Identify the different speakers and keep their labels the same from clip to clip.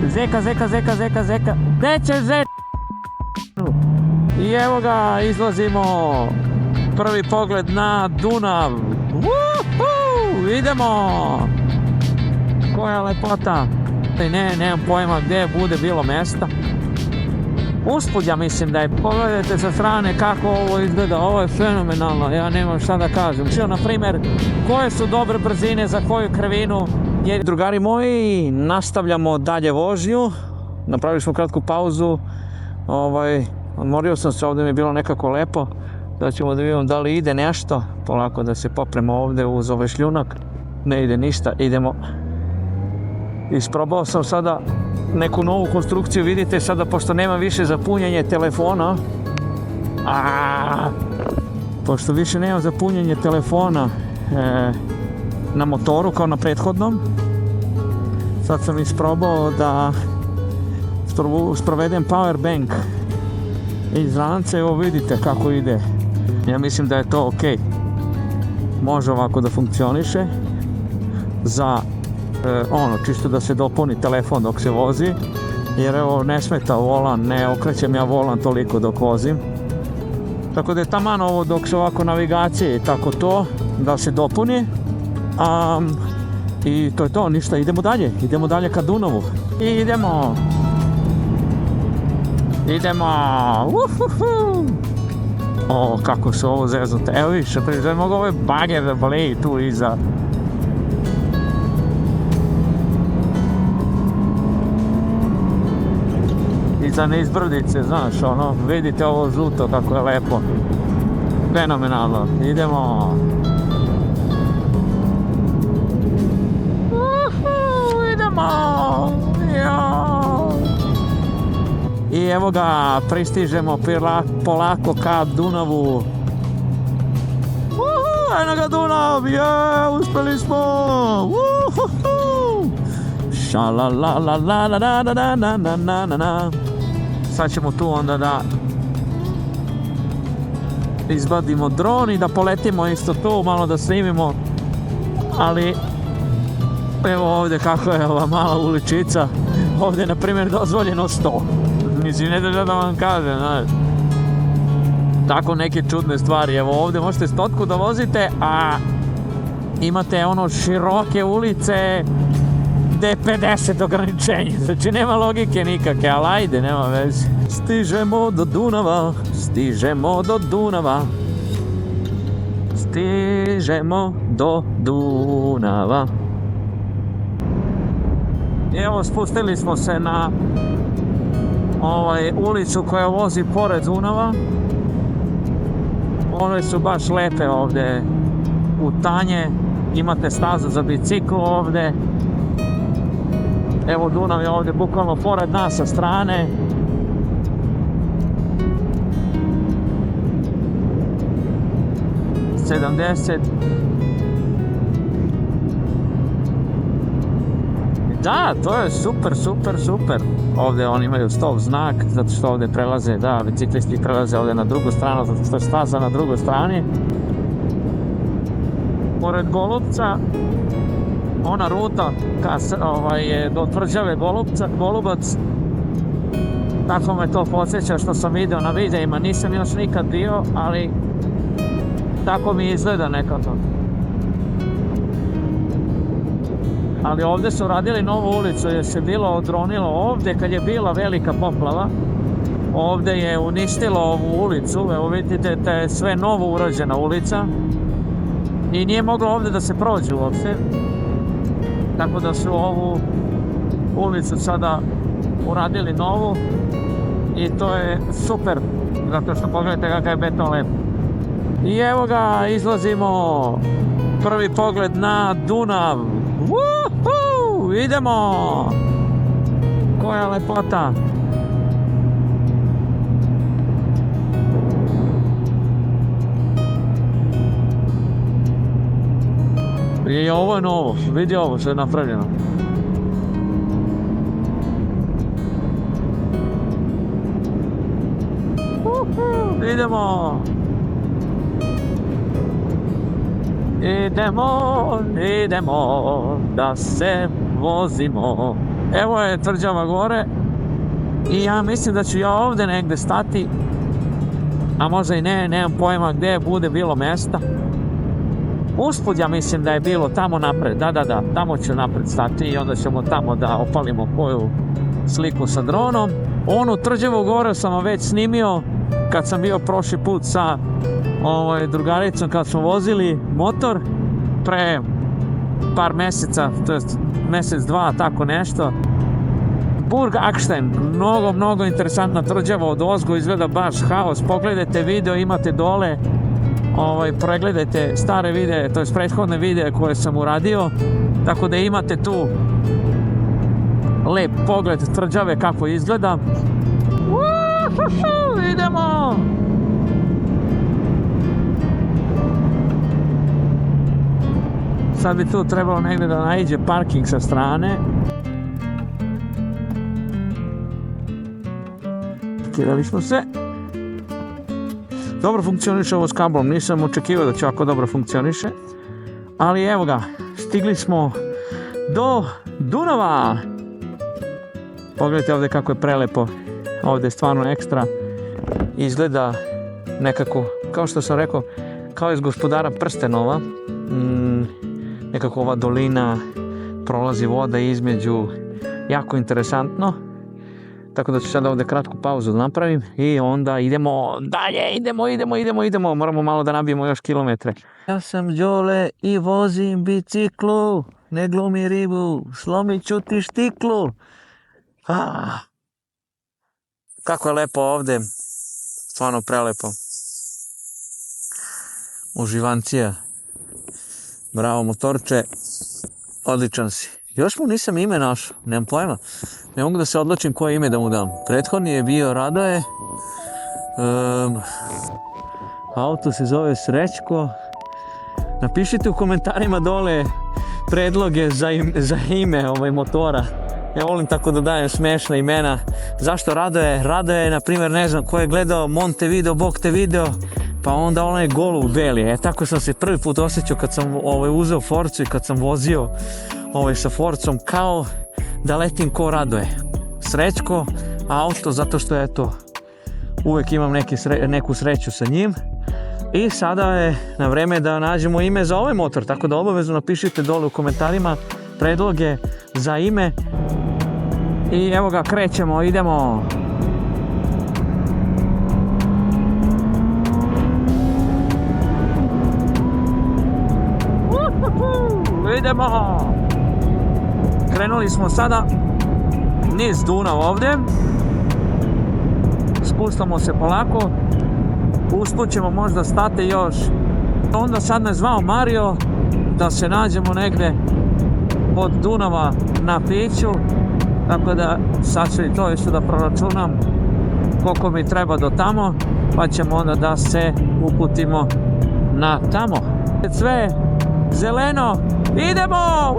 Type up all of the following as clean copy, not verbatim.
Speaker 1: Zeka, gdje će zeka? I evo ga, izlazimo, prvi pogled na Dunav. Idemo! Koja lepota! Nemam pojma gdje bude bilo mjesta. Usput ja mislim da je, pogledajte sa strane kako ovo izgleda, ovo je fenomenalno, ja nemam šta da kažem. Na primjer, koje su dobre brzine za koju krivinu. Drugari moji, nastavljamo dalje vožnju, napravili smo kratku pauzu, odmorio sam se, ovdje mi je bilo nekako lepo, da ćemo da vidimo da li ide nešto, polako da se popremo ovdje uz ovaj šljunak, ne ide ništa, idemo. Isprobao sam sada neku novu konstrukciju, vidite sada pošto nema više za punjenje telefona, pošto više nema za punjenje telefona na motoru kao na prethodnom, sad sam isprobao da sprovedem power bank iz rance, evo vidite kako ide, ja mislim da je to ok, može ovako da funkcioniše za čisto da se dopuni telefon dok se vozi, jer evo ne smeta volan, ne okrećem ja volan toliko dok vozim, tako da je taman ovo dok se ovako navigacije i tako to da se dopuni. I to je to, ništa, idemo dalje ka Dunavu. Idemo! O, kako su ovo zeznute, evo više, da mogu ovaj bager da baleji tu iza. Iza neizbrdice, znaš, vidite ovo žuto kako je lepo. Fenomenalno, idemo! I evo ga, pristižemo polako ka Dunavu. Eno ga Dunav, uspeli smo! Šalalalalalalalalalalalalala. Sad ćemo tu onda da izvadimo dron i da poletimo isto tu, malo da snimimo, ali evo ovdje kako je ova mala uličica, ovdje je na primjer dozvoljeno 100, mislim ne da vam kažem, znaš, tako neke čudne stvari, evo ovdje možete 100 da vozite, a imate široke ulice gdje je 50 ograničenja, znači nema logike nikakve, ali ajde, nema veze. Stižemo do Dunava. Evo, spustili smo se na ulicu koja vozi pored Dunava. One su baš lepe ovdje, putanje, imate stazu za bicikl ovdje. Evo Dunav je ovdje bukvalno pored nas sa strane. Da, to je super. Ovdje oni imaju stop znak, zato što ovdje prelaze, biciklisti prelaze ovdje na drugu stranu, zato što je staza na drugoj strani. Pored Golupca, ona ruta je do tvrđave Golubac, tako me to podsjeća što sam vidio na videima, nisam još nikad bio, ali tako mi izgleda nekako. Ali ovdje su radili novu ulicu jer se bilo odronilo ovdje kad je bila velika poplava. Ovdje je uništilo ovu ulicu, evo vidite, to je sve novo urađena ulica i nije moglo ovdje da se prođe uopće. Tako da su ovu ulicu sada uradili novu i to je super, zato što pogledajte kakav je beton lep. I evo ga, izlazimo, prvi pogled na Dunav. Idemo! Koja lepota! I ovo je novo, vidi ovo što je napravljeno. Idemo! Idemo da se vozimo. Evo je tvrđava gore i ja mislim da ću ja ovdje negdje stati, a možda i ne, nemam pojma gdje bude bilo mjesta. Usput ja mislim da je bilo tamo napred, da, tamo ću napred stati i onda ćemo tamo da opalimo koju sliku sa dronom. Onu tvrđavu gore sam vam već snimio kad sam bio prošli put sa drugaricom kad smo vozili motor pre par mjeseca, to jest mjesec, dva, tako nešto. Burg Achstein, mnogo interesantna tvrđava, od ozgo izgleda baš haos. Pogledajte video, imate dole, pregledajte stare videe, to jest prethodne videe koje sam uradio, tako da imate tu lep pogled tvrđave kako izgleda. Idemo! Sad bi tu trebalo negdje da naiđe parking sa strane. Parkirali smo se. Dobro funkcioniše ovo s kablom, nisam očekivao da će ovako dobro funkcioniše. Ali evo ga, stigli smo do Dunava. Pogledajte ovdje kako je prelepo. Ovdje je stvarno ekstra. Izgleda nekako, kao što sam rekao, kao iz Gospodara prstenova. Nekako ova dolina, prolazi voda između, jako interesantno. Tako da ću sad ovdje kratku pauzu da napravim i onda idemo dalje, idemo. Moramo malo da nabijemo još kilometre. Ja sam Đole i vozim biciklu, ne glumi ribu, slomit ću ti štiklu. Kako je lepo ovdje, stvarno prelepo. Uživancija. Bravo motorče, odličan si. Još mu nisam ime našao, nemam pojma. Ne mogu da se odlučim koje ime da mu dam. Prethodni je bio Radoje. Auto se zove Srećko. Napišite u komentarima dole predloge za ime motora. Ja volim tako da dajem smešna imena. Zašto Radoje? Radoje, na primjer, ne znam ko je gledao Montevideo, Bog te video, pa onda onaj golub beli. Tako sam se prvi put osjećao kad sam uzeo Forcu i kad sam vozio sa Forcom, kao da letim ko Radoje. Srećko, auto, zato što uvijek imam neku sreću sa njim. I sada je na vreme da nađemo ime za ovaj motor, tako da obavezno napišite dole u komentarima predloge za ime. I evo ga, krećemo, idemo. Idemo! Krenuli smo sada niz Dunav ovdje. Spuštamo se polako. Usput ćemo možda stati još. Onda sad me zvao Mario da se nađemo negdje od Dunava na piću. Tako da sad ću i to isto da proračunam koliko mi treba do tamo, pa ćemo onda da se uputimo na tamo. Sve zeleno, idemo!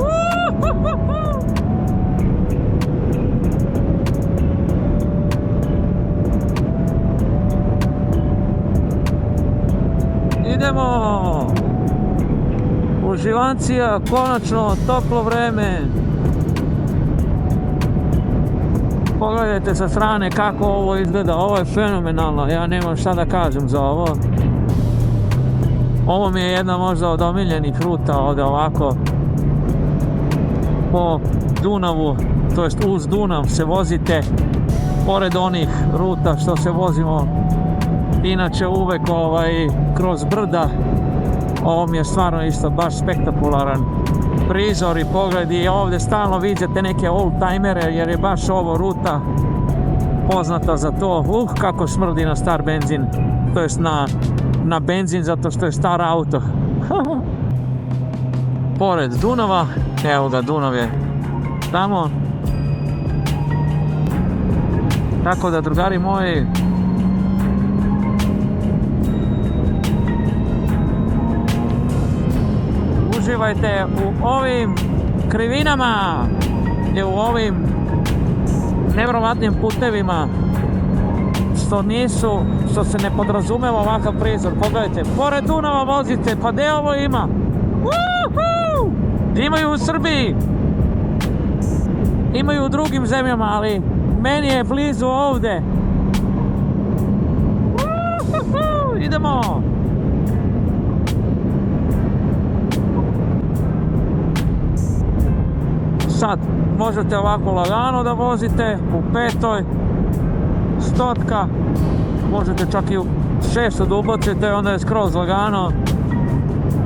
Speaker 1: Idemo! Uživancija, konačno, toplo vreme. Pogledajte sa strane kako ovo izgleda, ovo je fenomenalno, ja nemam šta da kažem za ovo. Ovo mi je jedna možda od omiljenih ruta ovdje ovako po Dunavu, to jest uz Dunav se vozite pored onih ruta što se vozimo inače uvek kroz brda. Ovo mi je stvarno isto baš spektakularan prizor i pogled i ovdje stalno vidite neke oldtimere jer je baš ovo ruta poznata za to. Kako smrdi na star benzin, to jest na benzin zato što je star auto. Pored Dunava, evo ga, Dunav je tamo. Tako da, drugari moji, uživajte u ovim krivinama i u ovim nevjerovatnim putevima što se ne podrazumeva ovakav prizor. Pogledajte, pored Dunava vozite, pa gdje ovo ima? Imaju u Srbiji. Imaju u drugim zemljama, ali meni je blizu ovde. Idemo! Sad možete ovako lagano da vozite u petoj, stotka, možete čak i u 600 da ubacite, onda je skroz lagano,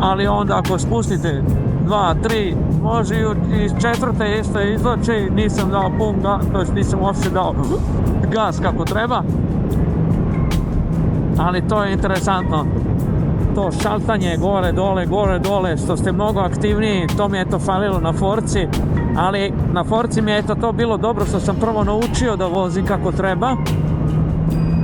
Speaker 1: ali onda ako spustite 2, 3, može i iz četvrte isto izlači, nisam dao pun gas, to nisam uopšte dao gas kako treba, ali to je interesantno. To šaltanje gore dole, što ste mnogo aktivniji, to mi je to falilo na Forci, ali na Forci mi je to bilo dobro što sam prvo naučio da vozim kako treba.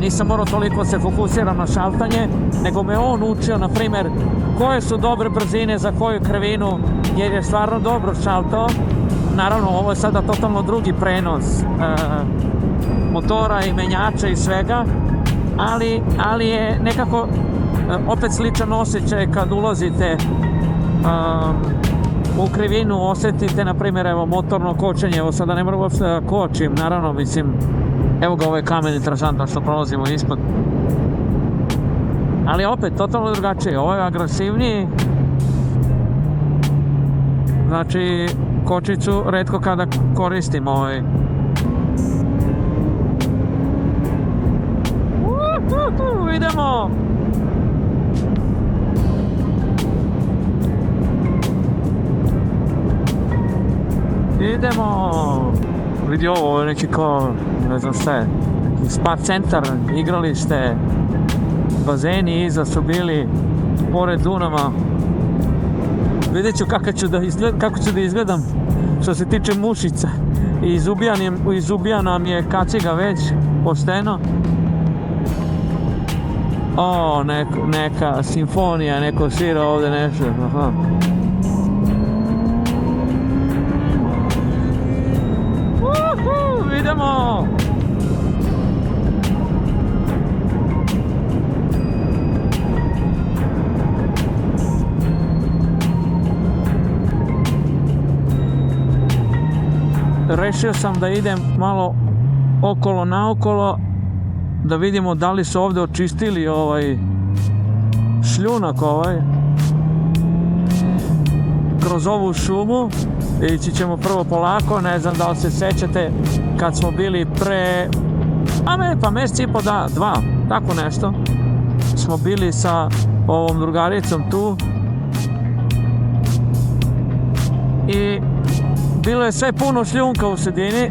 Speaker 1: Nisam morao toliko se fokusiram na šaltanje, nego me on učio, na primjer, koje su dobre brzine za koju krivinu, jer je stvarno dobro šaltao. Naravno, ovo je sada totalno drugi prenos motora i menjača i svega, ali je nekako opet sličan osjećaj kad ulazite u krivinu, osjetite, na primjer, evo, motorno kočenje, evo sada ne moram uopšte da kočim, naravno, mislim, evo ga ovaj kamen interesantan što prolazimo ispod. Ali opet, totalno drugačije, ovo je agresivniji, znači, kočicu retko kada koristim ovaj. Idemo! Idemo! Vidi ovo je neki kao, ne znam šta je, spa centar, igralište, bazeni iza su bili pored Dunava. Vidjet ću kako ću da izgledam što se tiče mušica. Izubijana mi je kaciga već, pošteno. O, neka simfonija, neko svira ovdje nešto. Aha. Idemo! Rešio sam da idem malo okolo naokolo, da vidimo da li su ovdje očistili ovaj šljunak kroz ovu šumu. Ići ćemo prvo polako, ne znam da li se sećate kad smo bili mjesec i po, dva, tako nešto. Smo bili sa ovom drugaricom tu i bilo je sve puno šljunka u sredini,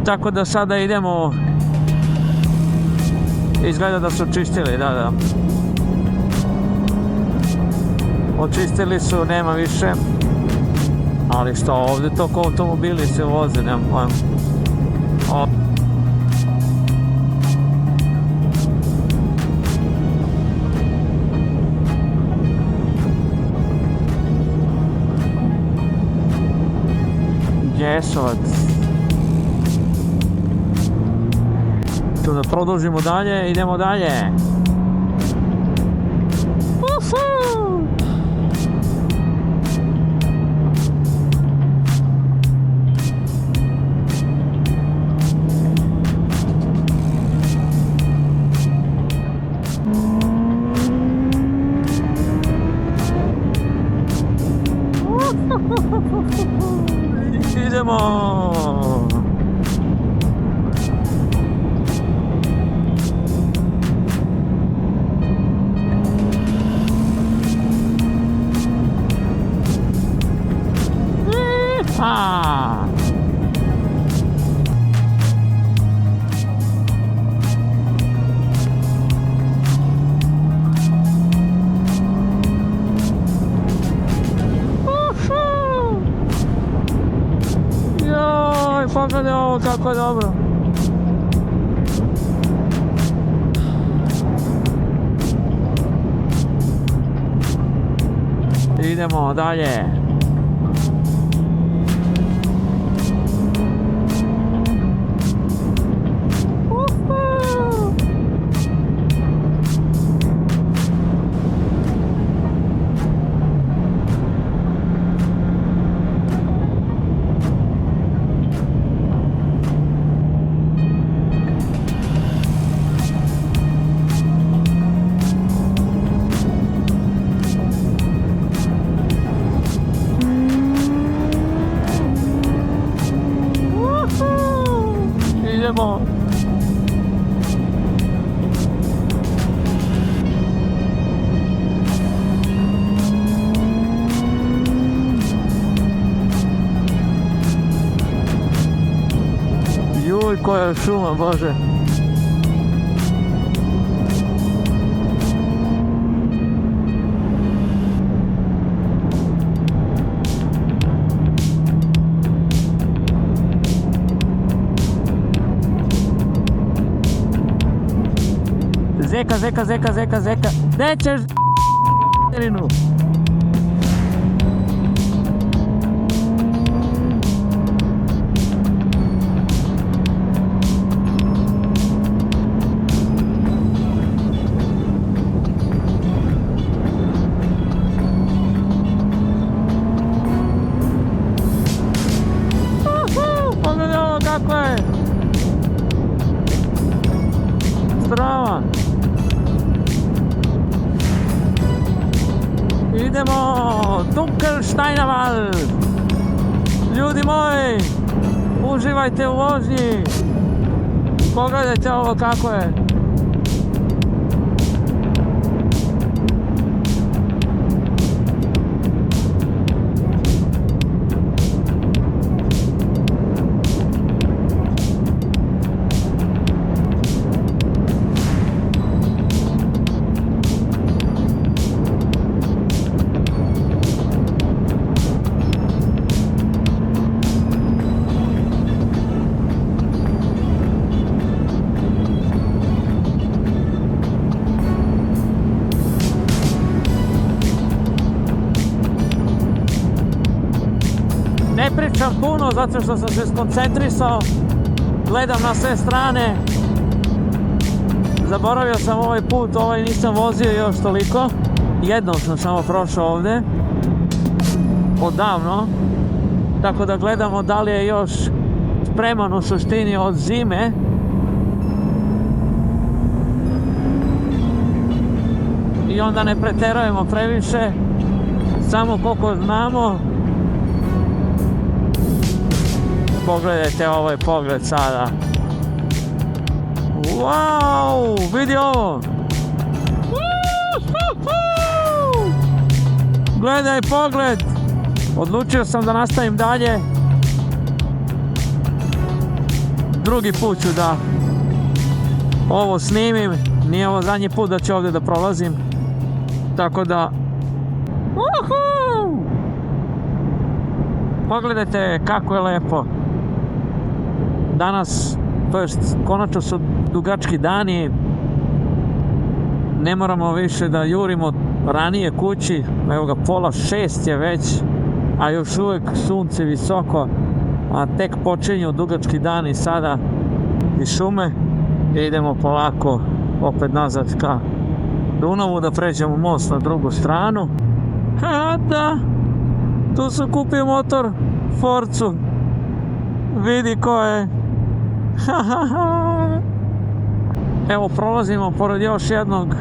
Speaker 1: tako da sada idemo, izgleda da su očistili, da. Očistili su, nema više. Ali što ovdje to ko automobili se voze, nemam pojma. Gjesovac. Tu da produžimo dalje, idemo dalje. Idemo! Pogledaj ovo kako je dobro. Idemo dalje. idemo. Juj, koja šuma, Bože. Zeka. Gde ćeš Irinu? Pogledaj ovo kako je. Strava. Idemo, Dunkelsteinerwald. Ljudi moji, uživajte u vožnji. Pogledajte ovo kako je. Ne pričam puno zato što sam se skoncentrisao, gledam na sve strane. Zaboravio sam ovaj put, ovaj nisam vozio još toliko. Jednom sam samo prošao ovdje, odavno. Tako da gledamo da li je još spreman u suštini od zime. I onda ne pretjerujemo previše, samo koliko znamo. Pogledajte ovaj pogled sada. Wow, vidi ovo. Gledaj pogled. Odlučio sam da nastavim dalje. Drugi put ću da ovo snimim. Nije ovo zadnji put da ću ovdje da prolazim. Tako da... Pogledajte kako je lepo. Danas, to jest konačno su dugački dani, ne moramo više da jurimo ranije kući, evo ga 5:30 je već, a još uvijek sunce visoko, a tek počinju dugački dani sada iz šume i idemo polako opet nazad ka Dunavu da pređemo most na drugu stranu. Da, tu sam kupio motor Forcu, vidi ko je. Evo prolazimo pored još jednog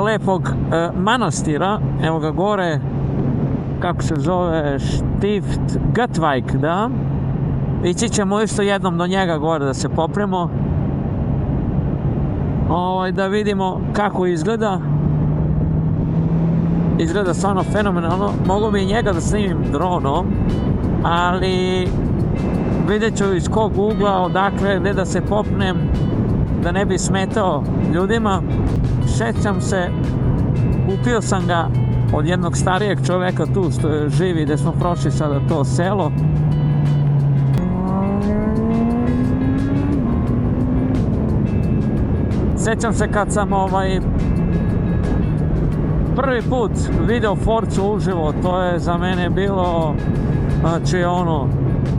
Speaker 1: lepog manastira, evo ga gore, kako se zove, Stift Götvik, da. Ići ćemo isto jednom do njega gore da se popremo, da vidimo kako izgleda. Izgleda stvarno fenomenalno, mogu bi i njega da snimim dronom, ali vidjet ću iz kog ugla, odakle, gdje da se popnem, da ne bi smetao ljudima. Sjećam se, kupio sam ga od jednog starijeg čovjeka tu što živi, gdje smo prošli sada to selo. Sjećam se kad sam prvi put video Forcu uživo, to je za mene bilo, znači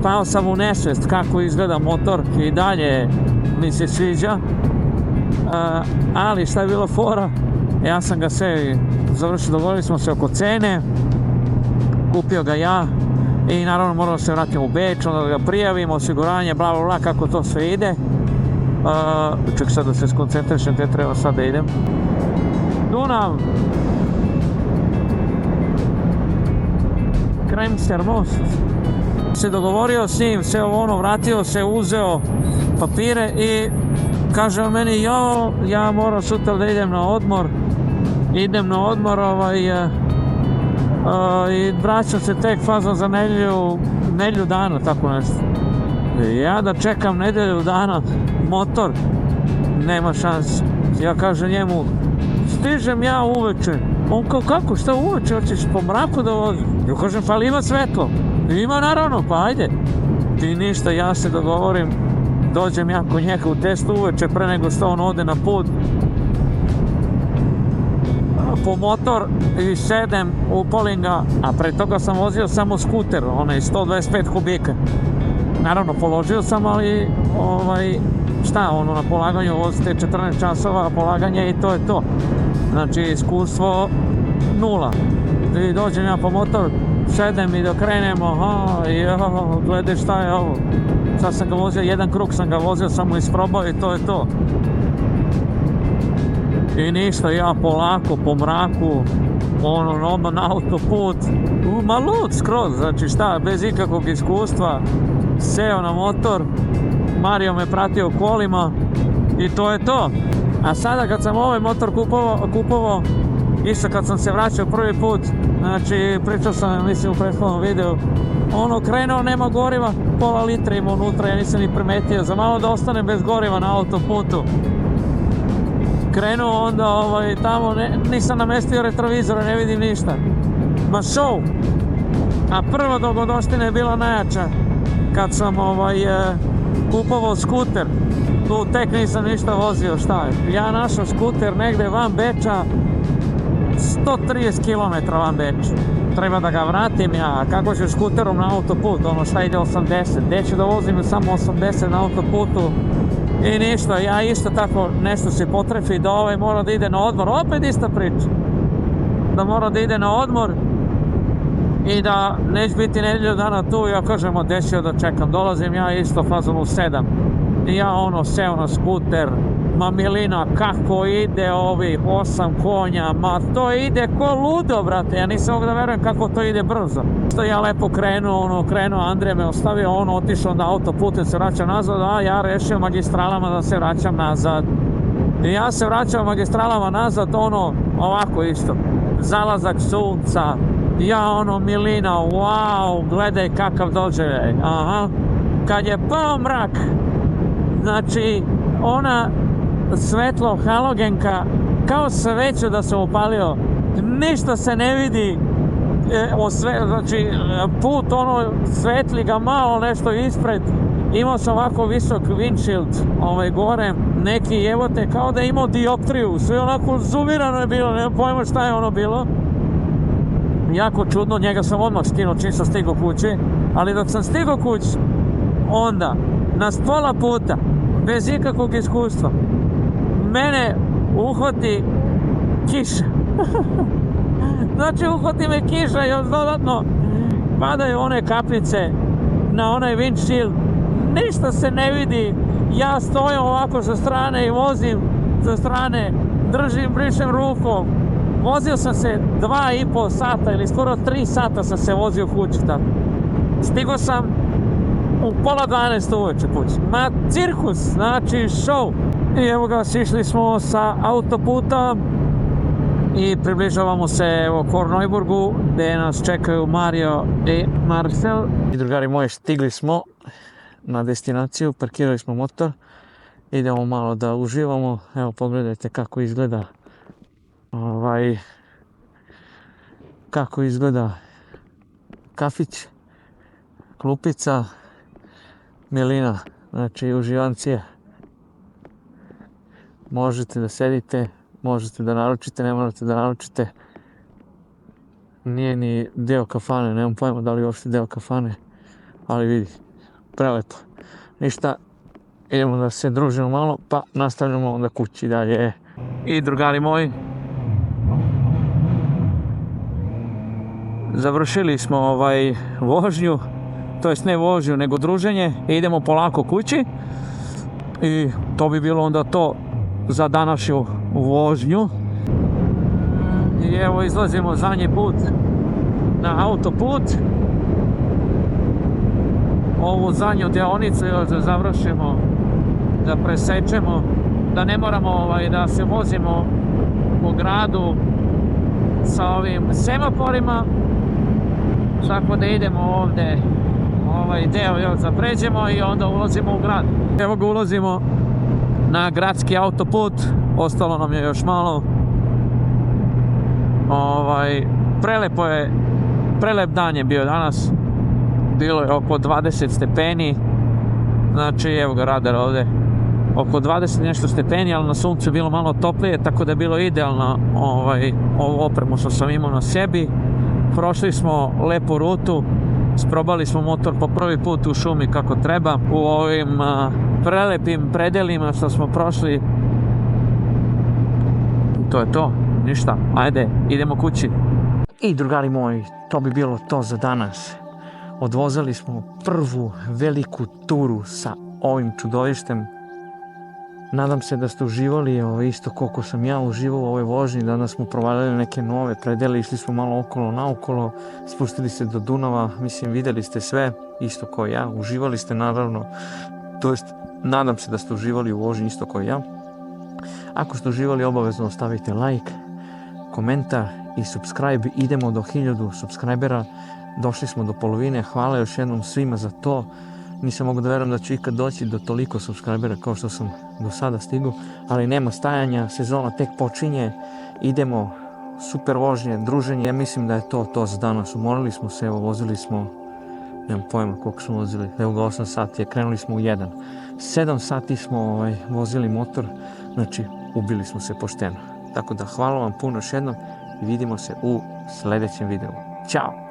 Speaker 1: pao sam u nesvijest kako izgleda motor i dalje mi se sviđa, ali šta je bilo fora, ja sam ga sve završio, dogovorili smo se oko cene, kupio ga ja i naravno moramo se vratiti u Beč, onda ga prijavimo, osiguranje, bla bla bla, kako to sve ide. Ček sad da se skoncentrišem, te treba sad da idem. Dunav! Kremser most. se dogovorio s njim, sve ono, vratio se, uzeo papire i kaže on meni, ja moram sutra da idem na odmor, i vraćam se tek fazom za nedjelju dana, tako nešto. Ja da čekam nedjelju dana motor, nema šanse. Ja kažem njemu, stižem ja uveče. On kao, kako, šta uveče, hoćeš po mraku da voziš? Ja kažem, pa ali ima svetlo? Ima naravno, pa ajde. I ništa, ja se dogovorim, dođem ja kod njega u testu uveče pre nego što on ode na put. Po motor i sedem u Polinga, a pre toga sam vozio samo skuter, onaj 125 kubika. Naravno, položio sam, ali na polaganju vozite 14 časova polaganje i to je to. Znači, iskustvo 0. I dođem ja po motor, sedem i dok krenemo, gledaj šta je ovo. Sad sam ga vozio, jedan krug sam ga vozio, samo isprobao i to je to. I ništa, ja polako, po mraku, na autoput, ma lud skroz, znači šta, bez ikakvog iskustva, seo na motor, Mario me pratio kolima i to je to. A sada kad sam ovaj motor kupovao, isto kad sam se vraćao prvi put, znači pričao sam, mislim u prethodnom videu, krenuo, nema goriva, pola litra ima unutra, ja nisam ni primetio, za malo da ostanem bez goriva na autoputu. Krenuo onda tamo, nisam namestio retrovizora, ne vidim ništa. Ma show! A prva dogodovština je bila najjača kad sam kupovao skuter. Tu tek nisam ništa vozio, šta je. Ja našao skuter negde van Beča, 130 km van Beča. Treba da ga vratim ja, kako ću skuterom na autoput, šta ide 80. Gde ću da vozim samo 80 na autoputu? I ništa, ja isto tako nešto se potrefi da mora da ide na odmor, opet ista priča. Da mora da ide na odmor i da neće biti nedjelju dana tu, ja kažem, desio da čekam, dolazim ja isto fazom u 7. I ja seo na skuter, ma milina, kako ide ovih 8 konja, ma to ide ko ludo, brate, ja nisam mogu da verujem kako to ide brzo. Što ja lepo krenuo, Andrija me ostavio, otišao na autoputem, se vraća nazad, a ja rešio magistralama da se vraćam nazad. I ja se vraćam magistralama nazad, ovako isto, zalazak sunca, ja milina, wow, gledaj kakav doživljaj, aha. Kad je pao mrak, znači, ona svetlo halogenka, kao sveću da sam upalio, ništa se ne vidi, znači, put, svetli ga malo nešto ispred, imao sam ovako visok windshield, gore, neki evote, kao da je imao dioptriju, sve onako zoomirano je bilo, nemam pojma šta je bilo. Jako čudno, njega sam odmah skinuo čim sam stigao kući, ali dok sam stigao kući, onda, nas pola puta, bez ikakvog iskustva, mene uhvati kiša. Znači, uhvati me kiša i dodatno padaju one kapljice na onaj windshield, ništa se ne vidi, ja stojim ovako sa strane i vozim sa strane, držim, brišem rukom. Vozio sam se 2,5 sata ili skoro 3 sata sam se vozio kući tako. Stigao sam u 11:30 uveče kući. Ma cirkus, znači show. I evo ga, sišli smo sa autoputa i približavamo se Korneuburgu gdje nas čekaju Mario i Marcel. I drugari moji, stigli smo na destinaciju, parkirali smo motor. Idemo malo da uživamo, evo pogledajte kako izgleda kafić, klupica, milina, znači uživancije. Možete da sedite, možete da naručite, ne morate da naručite. Nije ni deo kafane, nemam pojma da li uopšte deo kafane, ali vidi, prelepo. Ništa, idemo da se družimo malo, pa nastavljamo onda kući dalje. I drugari moji, završili smo vožnju, to jest ne vožnju, nego druženje i idemo polako kući. I to bi bilo onda to za današnju vožnju. I evo izlazimo zadnji put na autoput. ovu zadnju deonicu još da završimo, da presečemo, da ne moramo da se vozimo po gradu sa ovim semaforima, tako da idemo ovdje ovaj deo još da pređemo i onda ulazimo u grad. Evo ga, ulazimo na gradski autoput, ostalo nam je još malo. Prelepo je, prelep dan je bio danas, bilo je oko 20 stepeni, znači evo ga radar ovdje, oko 20 nešto stepeni, ali na suncu je bilo malo toplije, tako da je bilo idealno. Ovu opremu što sam imao na sebi. Prošli smo lepu rutu, sprobali smo motor po prvi put u šumi kako treba, u ovim prelepim predelima što smo prošli. To je to, ništa, ajde, idemo kući. I drugari moji, to bi bilo to za danas. Odvozali smo prvu veliku turu sa ovim čudovištem. Nadam se da ste uživali isto koliko sam ja uživao u ovoj vožnji. Danas smo provalili neke nove predele, išli smo malo okolo naokolo, spustili se do Dunava, mislim vidjeli ste sve isto kao ja, uživali ste naravno, to jest nadam se da ste uživali u vožnji isto kao ja. Ako ste uživali, obavezno ostavite like, komentar i subscribe. Idemo do 1000 subscribera, došli smo do polovine, hvala još jednom svima za to. Nisam mogu da verujem da ću ikad doći do toliko subscribera kao što sam do sada stigao, ali nema stajanja, sezona tek počinje, idemo, super vožnje, druženje. Ja mislim da je to za danas. Umorili smo se, evo vozili smo, nemam pojma koliko smo vozili, evo ga 8 sati, krenuli smo u 1. 7 sati smo vozili motor, znači ubili smo se pošteno. Tako da hvala vam puno još jednom i vidimo se u sljedećem videu. Ćao!